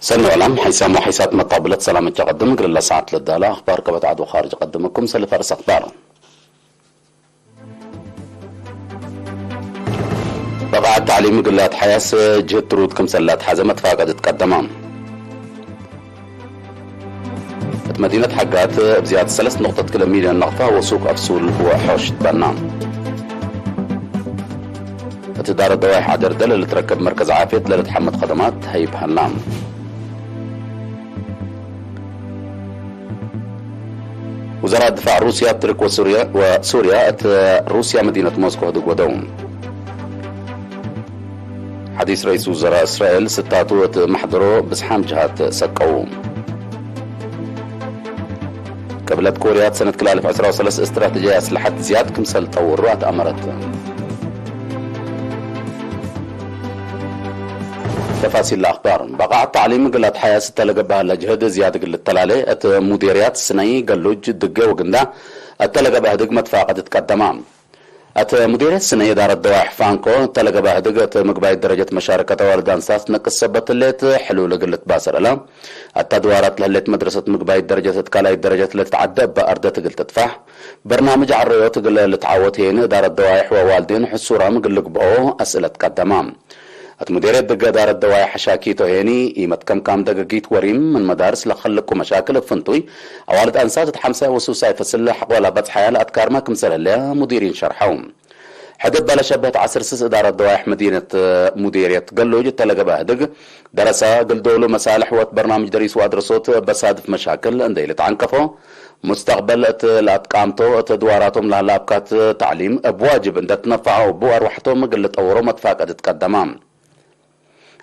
سنة علم حيسام وحيسات مطابلة سلامة تقدم قرر الله ساعة للدالة أخبار كبت عدو خارج قدمكم سلفارس أخبار بقى التعليم قلات حياس جهد ترود كم سلات حزمت فاقد تقدمان مدينة حقات بزيادة 3.3 مليون نقطة وسوق أفسول وحوش تبنان تدار الدوائح عدر دل اللي تركب مركز عافية للتحمد خدمات هيب هنام وزراء الدفاع روسيا ترك وسوريا روسيا مدينة موسكو هدوك ودوم حديث رئيس وزراء إسرائيل ستاتو محضرو بسحام جهات سقوم قبلت كوريا سنة كل 2013 استراتيجية أسلحة زياد كمسل طورات أمرت تفاصيل الأخبار بقى التعليم قلت حياة ستلقبها لجهد زيادة قل التلالي مديريات السنية قلوج دقة وقندا التلقبها دقمة فاقدت قدمان مديرية السنية دار الدواح فانكو تلقبها دقة مقباية درجة مشاركة والدان ساس نقص سبت الليت حلول قلت باسر ألا التدوارات لهلت مدرسة مقباية درجة تكالاي درجة اللي تتعدى بأردة قل تدفح برنامج عريوت قل اللي تعوتين دار الدواح ووالدين حسورة مقلق بقو أسئلة قدمان مديرية دقة دار الدواء حشاكيتو هيني إيمت كم دقيقيت وريم من مدارس لخلقوا مشاكل فنتوي أوالد أنسات حمسة وسوساي فسلح ولا بس حيال أذكار ما كمسل لها مديرين شرحهم حدب بلا شبهت عصر سس إدارة الدواء مدينة مديرية قلوج تلقى بهدق درسا قل دولو مسالح وات برنامج دريس وادرسوت بصادف مشاكل انديلت عنكفو مستقبل الاتقامتو تدواراتهم لابكات تعليم بواجب ان تنفعوا بو أروحتهم قلت أورو متفاقد تقدمام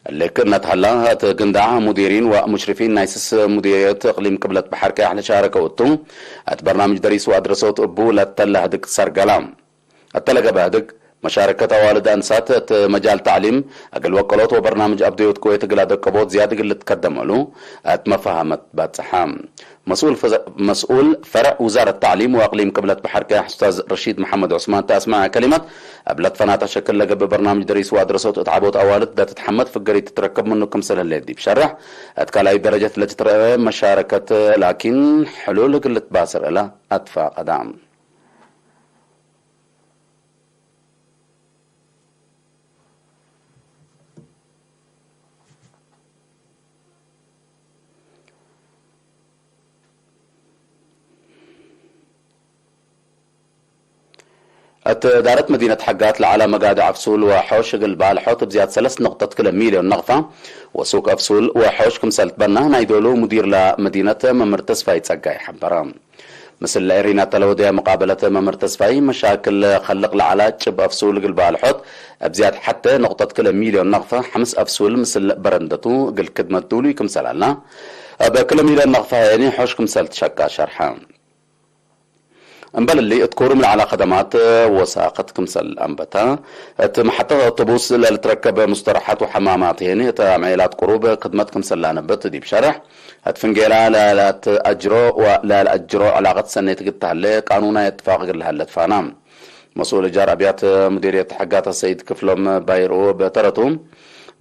لكن نتهلا تقندعها مديرين ومشرفين نايسس مديرية اقليم قبلت بحركة احنا شاركة وطو برنامج دريس وادرسوت ابو لتلا هدك سرقلام التلقى بهدك مشاركة والد أنسات مجال تعليم أقل وقلوت وبرنامج أبديوت كويت قل هدك قبوت زيادة قل تقدموا له مفهمت باتسحام مسؤول فرع وزارة التعليم وأقليم قبلت بحركة أستاذ رشيد محمد عثمان تسمع كلمة قبلت فناتا شكل لقى ببرنامج دريس وادرسوت اتعبوت أوالد دا تتحمد في القرية تتركب منه كم سنة اللي دي بشرح اتكالاي درجة التي ترى مشاركة لكن حلول قلت باسر إلى أدفع قدام دارت مدينة حقات لعلى مقاعد أفسول وحوش قلبال حوت بزيادة 3.3 مليون نقطة وسوق أفسول وحوش كمسالت بنا نايدولو مدير لمدينة ممرتس فاي تسقاي حبرام مثل إيرينا تلوديا مقابلة ممرتس فاي مشاكل خلق لعلاج بأفسول قلبال حوت بزيادة حتى نقطة كل مليون نقطة 5 أفسول مثل برندتو قل كدمة دولي كمسالنا بكل مليون نقطة يعني حوش كمسالت شكا شرحان انبل اللي تكورم على خدمات وساقت كمسل انبتا محطة اوتوبوس اللي تركب مستراحات وحمامات هنا تعميلات قروب خدمات كمسل لانبت دي بشرح هتفنجيلا لا تأجرو ولا الأجرو علاقة سنة تقطع لي قانونا اتفاق لها فانام مسؤول إيجار أبيات مديرية حقات السيد كفلهم بايرو بترتهم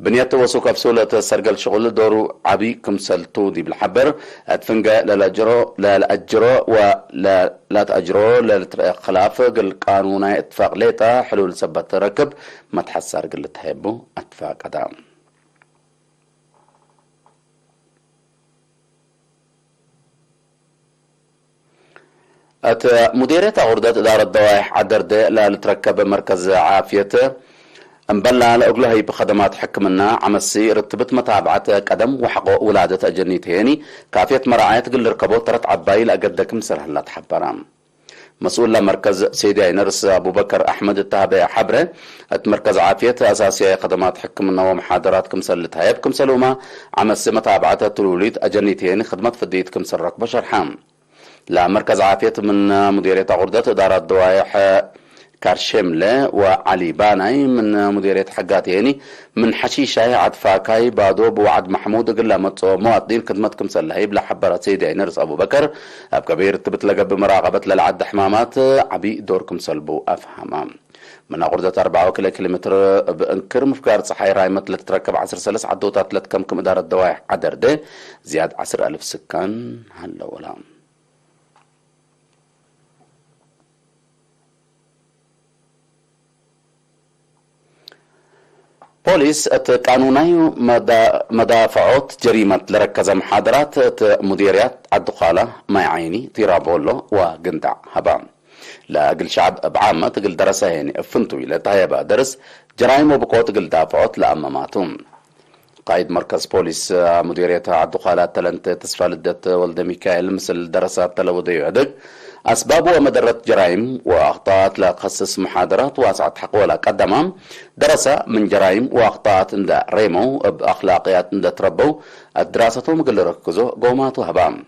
بنيت وسوق أفسولة سرقل شغل دورو عبي كمسلتو دي بالحبر اتفنجا لا ولا تأجرو لا خلاف قل قانونا اتفاق ليتا حلول سبت تركب ما تحسر قل تحبو اتفاق قدام مديرية عردة إدارة الدوائح عدر دي لا تركب مركز عافية انبلا لأقله هي بخدمات حكمنا عمسي رتبت متابعة قدم وحقوق ولادة أجنيتيني كافية مراعاة قل ركبوت ترت عباي لأقدكم سرهلات حبرام مسؤول لمركز سيدي نرس أبو بكر أحمد التابع حبره مركز عافية أساسية خدمات حكمنا ومحاضرات كمسل تهيب كمسلوما عمسي متابعة تلوليد أجنيتيني خدمات فديت كمسل ركبة شرحام لا مركز عافية من مديرية عردة إدارة الدوائح كارشملة وعلي باناي من مديرية حقاتيني من حشيشة عدفاكاي بادوب وعد محمود قل متصو مواطنين خدمتكم سلهي بلا حبرات سيدي نرس أبو بكر أب كبير تبتلقى بمراقبة للعد حمامات عبي دوركم سلبو أفهمام من غرزة 4 كيلومتر بأنكر مفكار صحي راي مثل تركب 10 سلس عدوتات لتكمكم إدارة دوايح عدر ده زياد 10,000 سكان هلا ولا بوليس قانوني مدافعات جريمة لركز محاضرات مديريات الدخالة ما عيني تيرابولو وقندع هبام لا قل شعب بعامة قل درسهين افنتو إلى تهيبا درس جرائم وبقوت قل دافعات لأماماتهم قائد مركز بوليس مديرية الدخالات تلنت تسفالدت ولد ميكائيل مثل درسات تلودي يعدق أسباب ومدرة جرائم وأخطاءات لخصص محاضرات واسعة حق ولا قدمام درس من جرائم وأخطاءات عند ريمو بأخلاقيات عند تربو الدراسة مقل ركزو قومات وهبام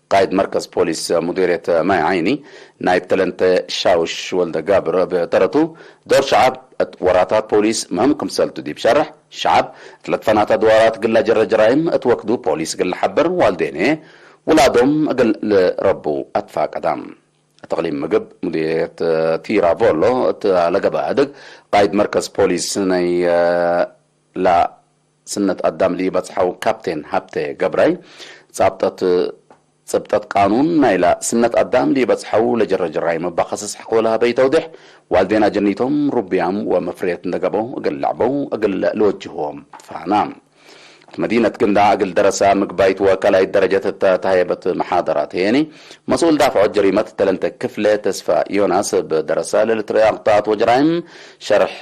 قائد مركز بوليس مديرية ماي عيني نايب تلنت شاوش ولد قابر بترتو دور شعب وراتات بوليس مهمكم سلتو دي بشرح شعب 3 فنات دوارات قل جر جرائم اتوكدو بوليس قل حبر والدينه ولادهم قل ربو اتفاق ادام تقليم مقب مديرية تيرافولو لقبا هدق قائد مركز بوليس ناي لا سنة قدام لي بصحو كابتن هابتي قبراي صبتت قانون نايلا سنة قدام لي بصحو لجر جرايم بخصص حقولها بيتوضح والدينا جنيتهم ربيام ومفريت نقبو اقل لعبو اقل لوجههم فنام مدينة قندع اقل درسة مقبايت وكلاي درجة تهيبة محاضرات هيني مسؤول دافع جريمة تلنت كفلة تسفى يوناس بدرسة للترياقطات وجرائم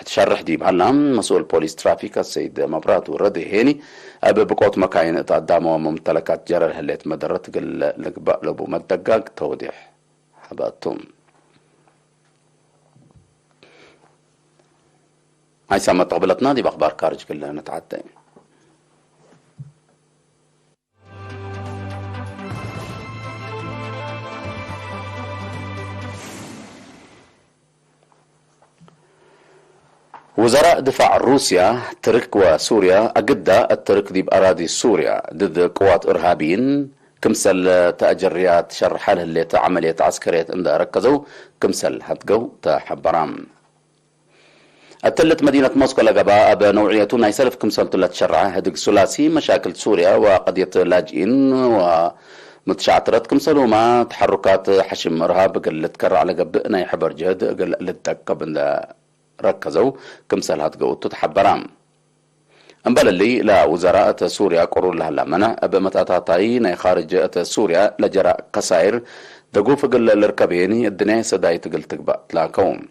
شرح ديب هلام مسؤول بوليس ترافيك السيد مبرات وردي هيني بقوت مكاين تقدام وممتلكات جرر هليت مدرت قل لقباء لبو مدقاق توضيح حباتهم هاي سامة قبلتنا دي بأخبار كارج كلها نتعدى وزراء دفاع روسيا ترك وسوريا أجدة الترك دي بأراضي سوريا ضد قوات إرهابيين كمسل تأجريات شرح حاله اللي عملية عسكرية عند ركزوا كمسل هتقو تحبرام التلت مدينة موسكو لقباء بنوعية نايسلف كمسل تلت شرعة هدق ثلاثي مشاكل سوريا وقضية لاجئين متشعترت كمسل وما تحركات حشم إرهاب قل تكرر على قبئنا يحبر جهد قل لتكب ركزوا كمسل هتقو تتحبرام انبال اللي لا وزراء سوريا قرر لها لمنع بمتاتاتاي ناي خارج سوريا لجرى قصائر دقوف قل الاركبيني الدنيا سداي تقل تقبأ تلاكوم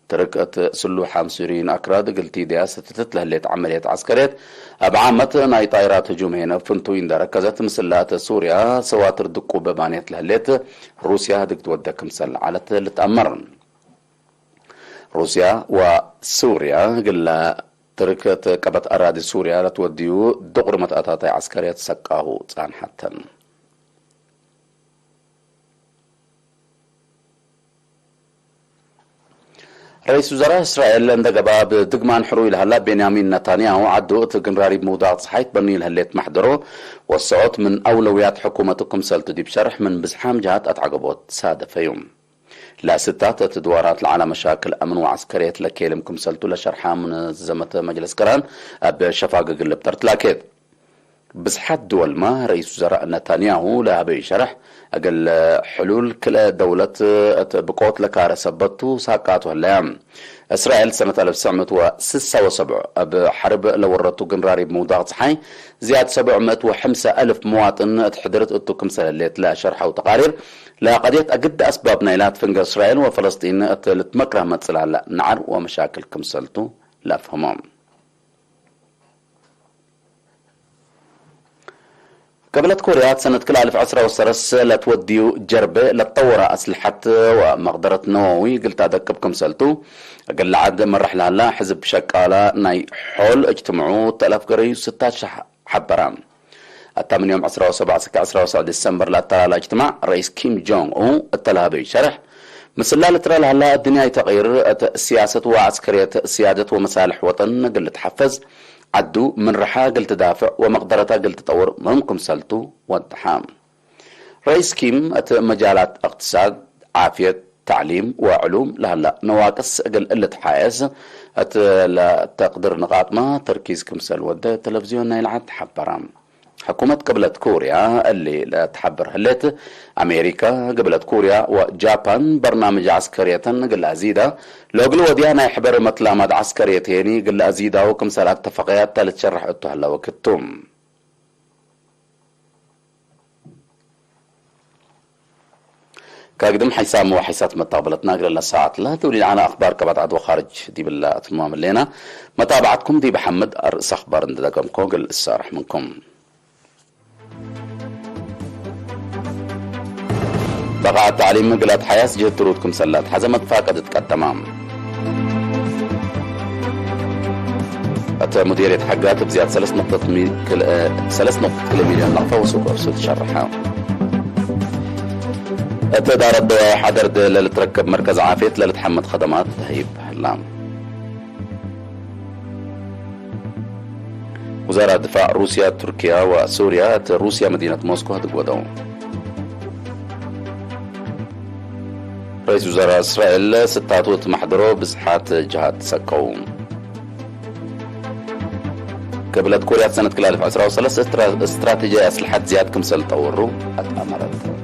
تركت سلوحة مسوريين أكراد قلتي دياسة تتلهلت عملية عسكريات أبعامت ناي طائرات هجوم هنا فنتوين دا ركزت مسلات سوريا سواتر دقو ببانيت لهلت روسيا هدك تودك مسل على تلتأمرن روسيا وسوريا قل تركت قبت أراضي سوريا لتوديو دقر متأتاتي عسكرية سقاهو تسان حتى رئيس وزراء إسرائيل اندقبا بدقمان حروي لهلا بنيامين نتانياهو عدو تقنراري بموضوع صحيت بني لهليت محضره والصعود من أولويات حكومتكم سلطة دي بشرح من بزحام جهات أتعقبوت سادة فيوم لا ستات تدوارات على مشاكل أمن وعسكرية لكيلمكم سلطة لشرحها من زمة مجلس كران بشفاق قلب ترتلاكيد بزحات دول ما رئيس وزراء نتانياهو لا بيشرح أقل حلول كل دولة بقوت لكارة سبتو ساقاتو هلا إسرائيل سنة 1976 بحرب لورتو قنراري بموضوع صحي زياد 705,000 مواطن تحضرت اتوكم سلاليت لا شرح وتقارير لا قضية أقد أسباب نيلات فنجر إسرائيل وفلسطين تمكره متصل على نعر ومشاكل كمسلتو لا فهمهم قبلت كوريا سنة كل 1910 لتوديو جربة لتطور أسلحة ومقدرة نووي قلت أدكبكم سلتو قل عاد مرح لها حزب شكالة ناي حول اجتمعوا 3000 قري 16 حبران الثامن يوم 17 ديسمبر لا اجتماع رئيس كيم جونغ أو التلابي شرح مسلال ترى هلا الدنيا تغير سياسة وعسكرية سيادة ومصالح وطن قلت تحفز عدو من رحا قلت تدافع ومقدرتها قلت تطور ممكن سلتو وانتحام. رئيس كيم مجالات اقتصاد عافية تعليم وعلوم لهلا نواقص قل اللي تحايز تقدر نقاط ما تركيز كمسل وده تلفزيون يلعب حبرام. حكومة قبلت كوريا اللي لا تحبر هلت أمريكا قبلت كوريا وجابان برنامج عسكرية قل أزيدا لو قلوا وديانا يحبر مطلامات عسكريتيني قل أزيدا وكم سالات اتفاقيات تالت شرح اتو هلا وكتوم. كاقدم حيسام وحيسات متقبلتنا قل الساعات لا تولي عنا أخبار كبات عدو خارج دي بالله أتمام اللينا متابعتكم دي بحمد أرئيس أخبار انددكم قل السارح منكم. بقى التعليم مقلات حياس جهد ترودكم سلات حزمت فاقدت كالتمام. مديرية حقات بزيادة 3 نقطة مليون نقفة وسوق أرسل تشرحها. دار الدواء حضر لتركب مركز عافية لتحمد خدمات هيب هلام. وزارة دفاع روسيا تركيا وسوريا روسيا مدينة موسكو هتقودوا. رئيس وزراء إسرائيل ستاتوت محضروا بصحات جهات سكوم. قبلت كوريا سنة 2013 استراتيجية أسلحة زياد كمسل طوروا أتأمرت.